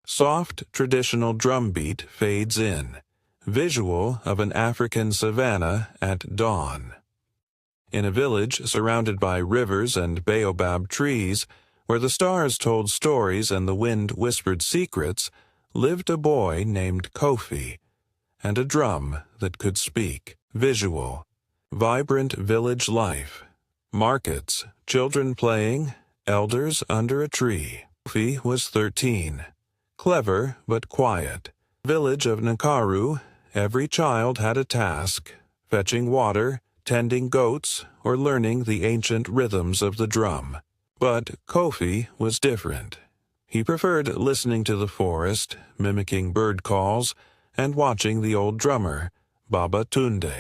Soft traditional drumbeat fades in, visual of an African savanna at dawn. In a village surrounded by rivers and baobab trees, where the stars told stories and the wind whispered secrets, lived a boy named Kofi, and a drum that could speak. Visual, vibrant village life, markets, children playing, elders under a tree. Kofi was 13, clever but quiet. Village of Nakaru, every child had a task, fetching water, tending goats, or learning the ancient rhythms of the drum. But Kofi was different. He preferred listening to the forest, mimicking bird calls, and watching the old drummer, Baba Tunde.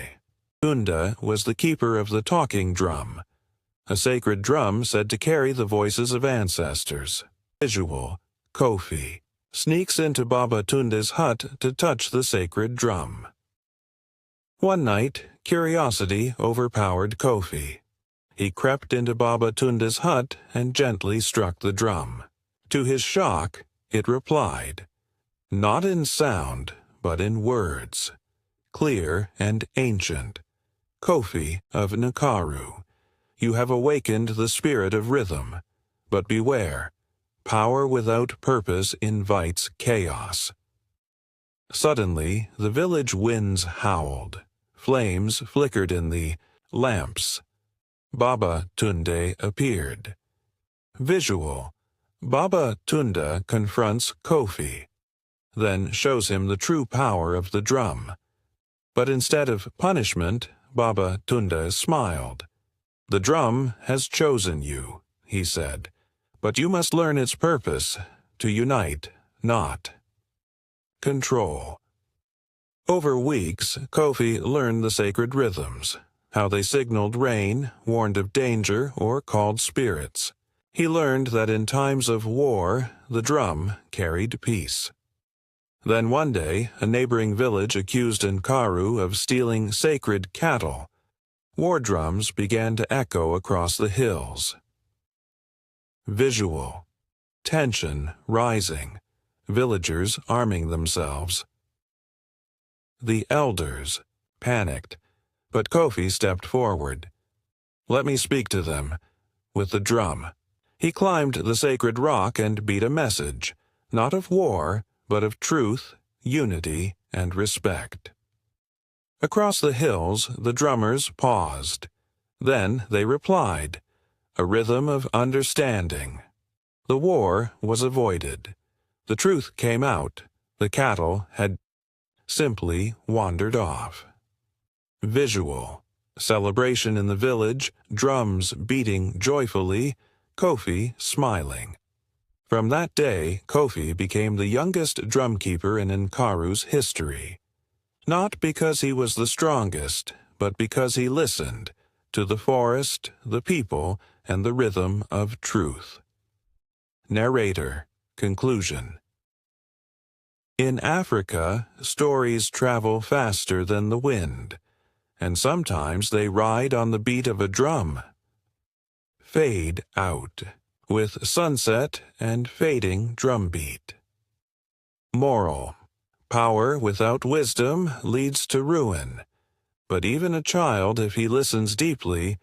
Tunde was the keeper of the talking drum, a sacred drum said to carry the voices of ancestors. Visual, Kofi sneaks into Baba Tunde's hut to touch the sacred drum. One night, curiosity overpowered Kofi. He crept into Baba Tunde's hut and gently struck the drum. To his shock, it replied, not in sound, but in words, clear and ancient. Kofi of Nakaru, you have awakened the spirit of rhythm, but beware, power without purpose invites chaos. Suddenly, the village winds howled. Flames flickered in the lamps. Baba Tunde appeared. Visual, Baba Tunde confronts Kofi, then shows him the true power of the drum. But instead of punishment, Baba Tunde smiled. The drum has chosen you, he said, but you must learn its purpose, to unite, not control. Over weeks, Kofi learned the sacred rhythms, how they signaled rain, warned of danger, or called spirits. He learned that in times of war, the drum carried peace. Then one day, a neighboring village accused Nkaru of stealing sacred cattle. War drums began to echo across the hills. Visual, tension rising, villagers arming themselves. The elders panicked, but Kofi stepped forward. Let me speak to them, with the drum. He climbed the sacred rock and beat a message, not of war, but of truth, unity, and respect. Across the hills, the drummers paused. Then they replied, a rhythm of understanding. The war was avoided. The truth came out. The cattle had simply wandered off. Visual, celebration in the village, drums beating joyfully, Kofi smiling. From that day, Kofi became the youngest drumkeeper in Nkaru's history. Not because he was the strongest, but because he listened to the forest, the people, and the rhythm of truth. Narrator, conclusion. In Africa, stories travel faster than the wind, and sometimes they ride on the beat of a drum. Fade out, with sunset and fading drumbeat. Moral: power without wisdom leads to ruin, but even a child, if he listens deeply,